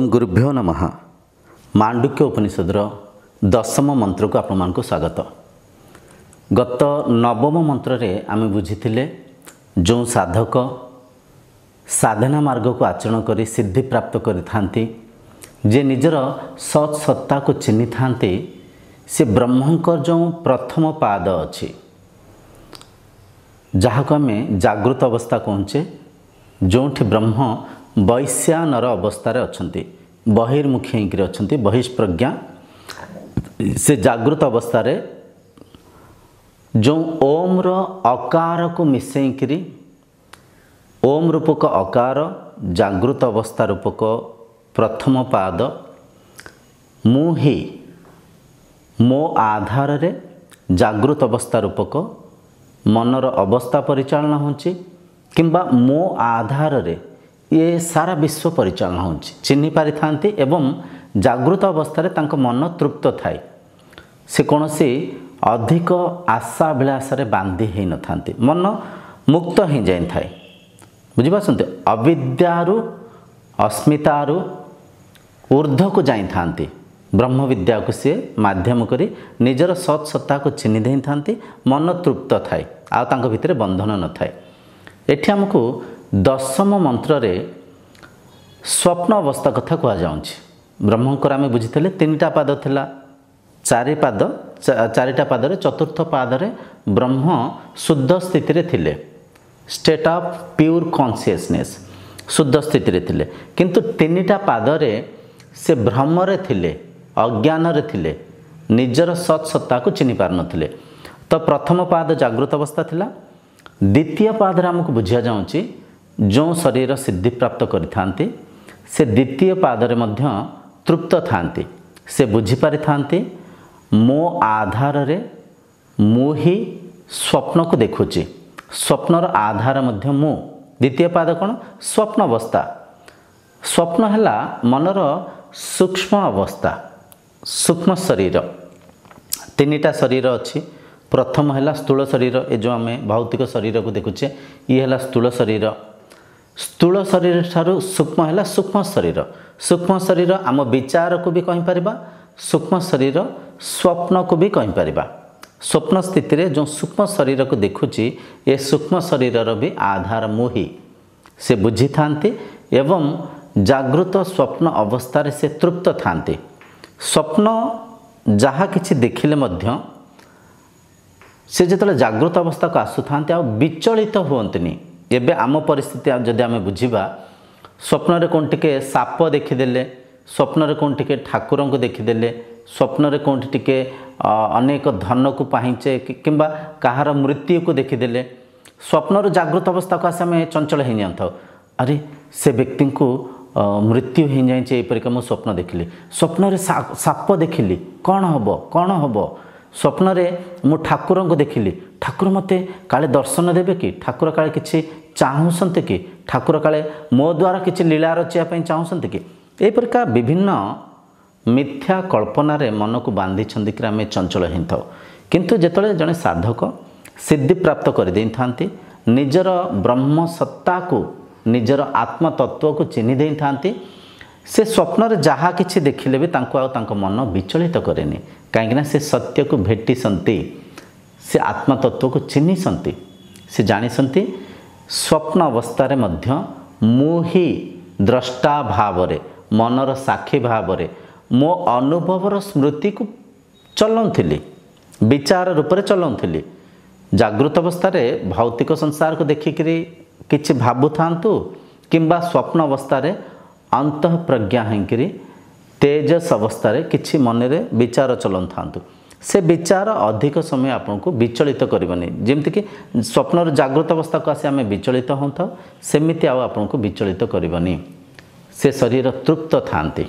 ओम गुरुभ्यो नमः। मांडुक्य उपनिषदर दशम मंत्र को आपण स्वागत। गत नवम मंत्र रे आमे बुझीथिले जो साधक साधना मार्ग को आचरण करी सिद्धि प्राप्त करिथांती, जे निजर सत् सत्ता को चिन्हि थांती, से ब्रह्मंकर जो प्रथम पाद अछि जहाँ को आमे जागृत अवस्था कहूचे, जोठी ब्रह्म वैश्यानर अवस्था अच्छी बहिर्मुखी होकर अच्छा बहिष्प्रज्ञा से जागृत अवस्था जो ओम रो अकार को मिसेकरी ओम रूपक अकार जागृत अवस्था रूपक प्रथम पाद मुहि मो आधार रे जागृत अवस्था रूपक मनर अवस्था परिचालना होची किंबा मो आधार रे ये सारा विश्व परिचालना होची चिन्हि पारि थांती एवं जागृत अवस्था रे तांको मन तृप्त थाए। से कौनसी अधिक आशा अभिलाष रे बांधी ही न थांती, मन मुक्त ही जाई थाए। बुझी पाछंते, अविद्यारु अस्मितारु ऊर्ध्व को जाई थांती, ब्रह्म विद्या को से माध्यम करी निजर सत् सत्ता को चिन्हि देई थांती, मन तृप्त थाए आ तांको भितरे बंधन न थाए। एठी हमको दशम मंत्र रे स्वप्न अवस्था कथा कह जाउछि। ब्रह्मंकर आमे बुझितले तीनटा पाद थिला, चारिटा पाद रे चतुर्थ पाद रे ब्रह्म शुद्ध स्थिति रे थिले, स्टेट ऑफ प्योर कॉन्शियसनेस शुद्ध स्थिति रे थिले, किंतु तीनटा पाद रे से भ्रम रे थिले, अज्ञान रे थिले, निजर सत् सत्ता को चिन्हि पार नथिले। तो प्रथम पाद जागृत अवस्था थिला। द्वितीय पाद रे हमको बुझिया जाउछि जो शरीर सिद्धि प्राप्त करिथांती, से द्वितीय पाद रे मध्य तृप्त थांती, से बुझी पारि थांती मो आधार रे मु ही स्वप्न को देखुची, स्वप्नर आधार मध्य मु। द्वितीय पाद कौन? स्वप्न अवस्था। स्वप्न हैला मनर सूक्ष्म अवस्था, सूक्ष्म शरीर। तीनटा शरीर अच्छी। प्रथम है स्थूल शरीर, ये जो आम भौतिक शरीर को देखुचे ये है स्थूल शरीर। स्थूल शरीर ठारू सूक्ष्म है सूक्ष्म शरीर। सूक्ष्म शरीर आम विचार को भी कहींपर, सूक्ष्म शरीर स्वप्न को भी कहींपर। स्वप्न स्थिति रे जो सूक्ष्म शरीर को देखुची ये सूक्ष्म शरीर भी आधार मुहि से बुझी थांती एवं जागृत स्वप्न अवस्था रे से तृप्त थांती। स्वप्न जहाँ किछि देखिले मध्य से जिते जागृत अवस्था को आसुथांते आ विचलित हुअंतनी। एबे आम परिस्थिति जदि आम बुझा, स्वप्न रे कौन टिके साप देखीदेले, स्वप्न रे कौन टिके ठाकुर को देखीदेले, स्वप्न रे कौन टिके अनेक धन को पाहिचे किंबा कहार मृत्यु को देखीदेले, स्वप्न जागृत अवस्था को आसे आम चंचल हो जाता। अरे से व्यक्ति को मृत्यु हो जाए एपरिका मु स्वप्न देखिली, स्वप्न रे साप देखिली, कौन हम कौन हम। स्वप्न रे मु ठाकुर को देखिली, ठाकुर मते काले दर्शन देबे कि, ठाकुर काले किछि चाहूसंते कि, ठाकुर काले मो द्वारा किछि लीला रचिया पई चाहूसंते कि। ए प्रकार विभिन्न मिथ्या कल्पना रे मन को बांधी छंदी कि आमे चंचल हिंथाओ। किंतु जेतले जने साधक सिद्धि प्राप्त कर देई थांती, निजर ब्रह्म सत्ता को निजर आत्म तत्व को चिन्हि देई थांती, से स्वप्न रे जहाँ किछि देखिले भी तांको तांको मन विचलित करेनी। कहीं से सत्य को भेटी संती, से आत्म तत्व को चिन्हि संती, से जानी संती। स्वप्न अवस्था रे मध्य मुहि द्रष्टा भाव रे, मनर साक्षी भाव रे मो अनुभवर स्मृति को चलाउथिली, विचार रूप से चलाउथिली। जागृत अवस्था रे भौतिक संसार को देखिकरी किछि भाबु थांतु किंबा स्वप्न अवस्था रे अंतः प्रज्ञा होकरी तेजस अवस्था रे किछि मन रे विचार चलन थांतु, से विचार अधिक समय आपन को विचलित करबनी। जेमति कि स्वप्न जागृत अवस्था को आसे आमे विचलित होता, सेमिति आ आपन को विचलित करबनी। से शरीर तृप्त थांती,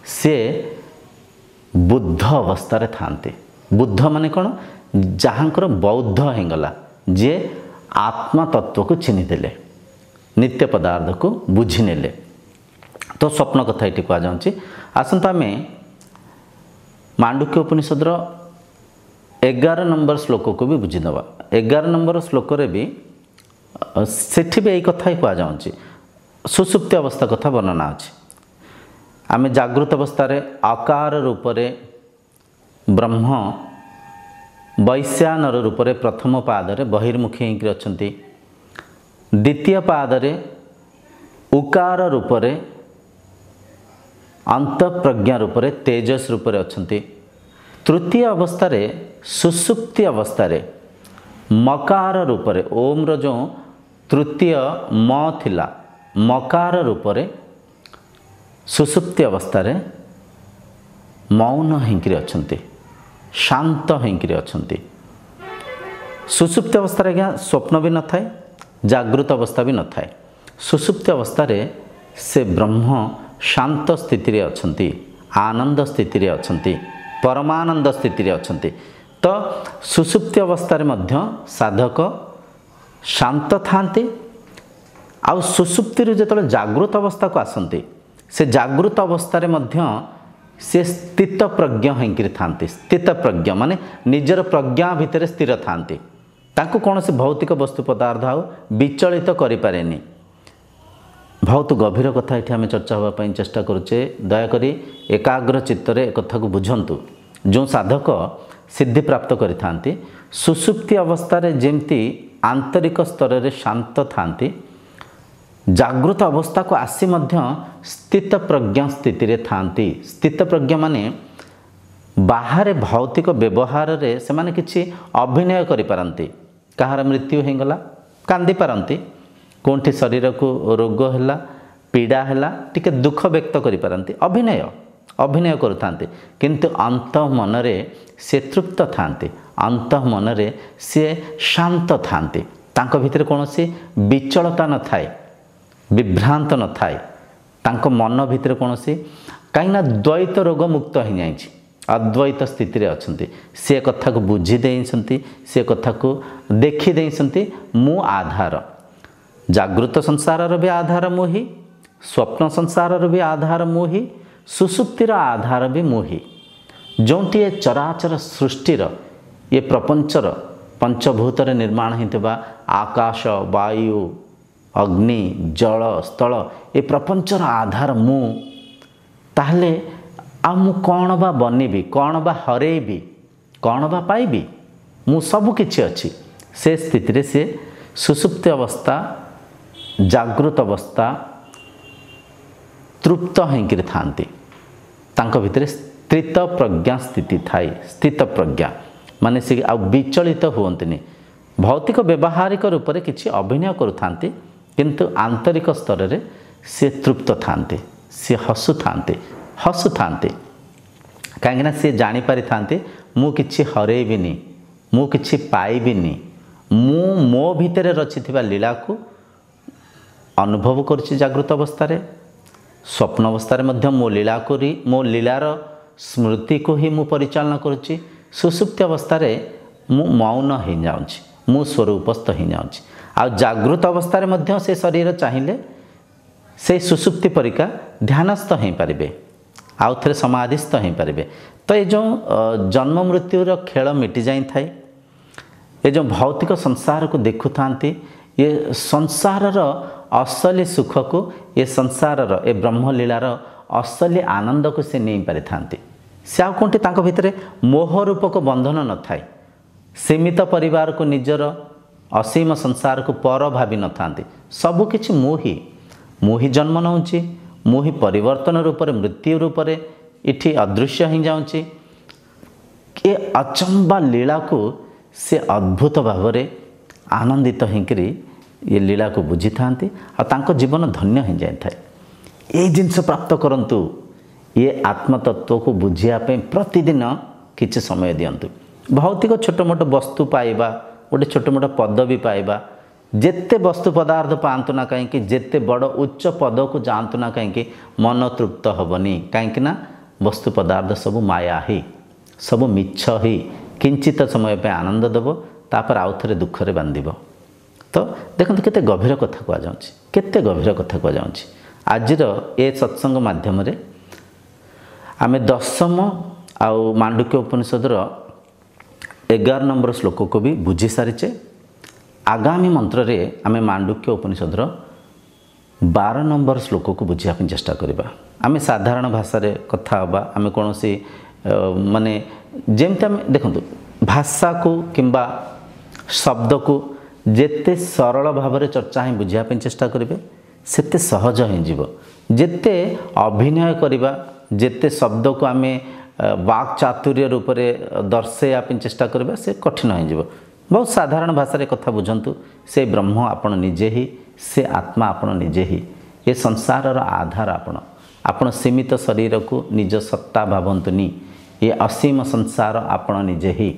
से बुद्ध अवस्था रे थांती। बुद्ध माने कौन? जहाँकर बौद्ध होगला, जे आत्मा तत्व को चिन्हि देले, नित्य पदार्थ को बुझी नेले। तो स्वप्न कथा ये कह जाऊँगी। आसंता आम मांडुक्य उपनिषद 11 नंबर श्लोक को भी बुझीदवा। 11 नंबर श्लोक रे भी सेठी भी यही कथा ही कह जाऊँगी। सुसुप्ति अवस्था कथा वर्णना अच्छी। आमे जागृत अवस्था आकार रूपरे ब्रह्म वैश्यानर रूपरे प्रथम पादरे बहिर्मुखी होकर अछंती। द्वितीय पादरे उकार रूपरे अंतःप्रज्ञा रूपरे तेजस रूपरे अछंती। तृतीय अवस्था सुसुप्ति अवस्था मकार रूपरे ओम रो जो तृतीय म थिला मकार रूपरे सुसुप्ति अवस्था मौन होकर अछंती, शांत होकर अछंती। सुसुप्ति अवस्था आज्ञा स्वप्न भी न थाए, जागृत अवस्था भी न थाए। सुसुप्ति अवस्था से ब्रह्म शांत स्थिति रे अछंती, आनंद स्थिति रे अछंती, परमानंद स्थिति रे अछंती। तो सुसुप्ति अवस्था रे मध्य साधक शांत थांती। आ सुसुप्ति रे जेतले जागृत अवस्था को आसंती से जागृत अवस्था रे मध्य से स्थित प्रज्ञ होकर थांती। स्थित प्रज्ञ माने निजर प्रज्ञा भितर स्थिर थांती। तांको कौन से भौतिक वस्तु पदार्थ आउ विचलित करि पारेनी। बहुत गभीर कथा ये आम चर्चा होगापी चेष्टा करुचे। दयाकोरी एकाग्र चित्तरे एक कथा को बुझंतु। जो साधक सिद्धि प्राप्त करि सुसुप्ति अवस्था जेमती आंतरिक स्तर रे शांत थांती, जागृत अवस्था को आसी मध्य स्थित प्रज्ञा स्थिति रे थांती। स्थित प्रज्ञा माने बाहर भौतिक व्यवहार रे से माने किछि अभिनय करि पारंती। कहार मृत्यु हेगला कांदी पारंती, कोठी शरीर को रोग है पीड़ा है टिके दुख व्यक्त करि पारंती, अभिनय अभिनय करुथांती। किंतु अंत मनरे से तृप्त थांती, अंत मनरे से शांत थांती। तांको भितर कौनसी विचलता न थाए, विभ्रांत न थाए। तांको मन भितर कौनसी कहीं द्वैत रोग मुक्त हो जाए, अद्वैत स्थिति रे अछंती। से कथा को बुझी देइसंती, से कथा को देखी देइसंती। मु आधार, जागृत संसार भी आधार मुही, स्वप्न संसार भी आधार मुही, सुसुप्तिर आधार भी मुही। जोंटी ये चराचर सृष्टिर ये प्रपंचर पंचभूत निर्माण होता आकाश वायु अग्नि जल स्थल ये प्रपंचर आधार मु। ताहले आ मु कौन बा बनिबी, कौन बा हरेबी, कौन बा पाइबी, मु सब किछि अछि। से स्थिति रे से सुसुप्त अवस्था जागृत अवस्था तृप्त होकर थांती। तांको भितर स्थित प्रज्ञा स्थिति थाई। स्थित प्रज्ञा माने से आ विचलित हुअंतिनी, भौतिक व्यवहारिक रूप से किछि अभिनय करुथांती, किंतु आंतरिक स्तर रे से तृप्त थांती, से हसुथांती। कहीं सी जानी पारि थांती मु किछि हरेबिनी, मु किछि पाइबिनी, मु मो भितर रचिथिबा लीला को अनुभव करुछि। जागृत अवस्था रे स्वप्न अवस्था रे मध्य मो लीला करी मो लीलार स्मृति को ही मु परिचालना करुछि। सुसुप्ति अवस्था रे मु मौन हो जाउछि, मु स्वरूपस्थ हो जाउछि। आ जागृत अवस्था रे मध्य से शरीर चाहिए से सुसुप्ति परिका ध्यानस्थ हो पारे, आउ थे समाधिस्थ हो पारे। तो ये जो जन्म मृत्युर खेल मिटी जाई थाए, ये जो भौतिक संसार को देखु थांती, ये संसारर असली सुख को, ये संसारर ए ब्रह्मलीलार असली आनंद को से नहीं पारि थांती। से आउ कोंटी तांको भितरे मोह रूपक बंधन न थाए। सीमित परिवार को निजर, असीम संसार को पर भावी न थांती। सबु किछि मुही जन्म नउछि, मुही परिवर्तन रूप रे मृत्यु रूप रे इठी अदृश्य हो जाउछि। ये अचंबा लीला को से अद्भुत भाव रे आनंदित होकरी ये लीला को बुझी थांती और तांको जीवन धन्य हो जाए थाए। ये जिनस प्राप्त करंतु, ये आत्मतत्व को बुझिया पे प्रतिदिन किछि समय दियंतु। भौतिक छोट मोट वस्तु पाइबा, गोटे छोट मोट पदवी पाइबा, जेते वस्तु पदार्थ पातु ना कहीं, जेते बड़ उच्च पद को जातु ना कहीं, मन तृप्त हेनी। कहीं वस्तु पदार्थ सब माया ही, सब मिछ ही, किंचित समय पे आनंद देव, तापर आउ थे दुख रे बांधिब। तो देखते केते गभीर कथा कह जाउछि, केते गभीर कथा कह जाउछि। आजिर ए सत्संग माध्यम रे आमे दशम आउ मांडुक्य उपनिषदर 11 नंबर श्लोक को भी बुझी सारिचे। आगामी मंत्र रे आमे मांडुक्य उपनिषदर 12 नंबर श्लोक को बुझापी चेष्टा करवा। आम साधारण भाषा कथा हाँ आम कौन माने जमती आम देखु भाषा को किंबा शब्द को जेते सरल भाव में चर्चा ही बुझापी चेष्टा करेंगे सेते सहज हो जेते अभिनय करवा जेते शब्द को आम वाक् चातुर्य रूप में दर्शाइवाई चेष्टा करवा से कठिन हो बहुत साधारण भाषा कथा बुझंतु से ब्रह्म आपण निजे ही से आत्मा आपण निजे ही ये संसार आधार आपण सीमित शरीर को निज सत्ता भावंतुनी ये असीम संसार आपण निजे ही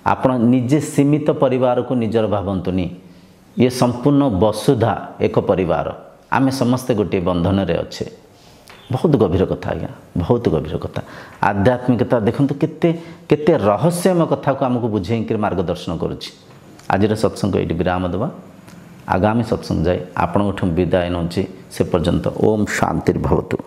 आपण निजे सीमित परिवार को निजर भावंतुनी ये संपूर्ण वसुधा एक परिवार आमे समस्ते गोटे बंधन रे अच्छे। बहुत गभीर कथा आज्ञा बहुत गभीर कथा आध्यात्मिकता देखते केते केते रहस्यमय कथा को आमको बुझे मार्गदर्शन करुच्ची। आज सत्संग ये विराम देवा आगामी सत्संग जाए आपण विदाय नौची से पर्यंत ओम शांतिर्भवतु।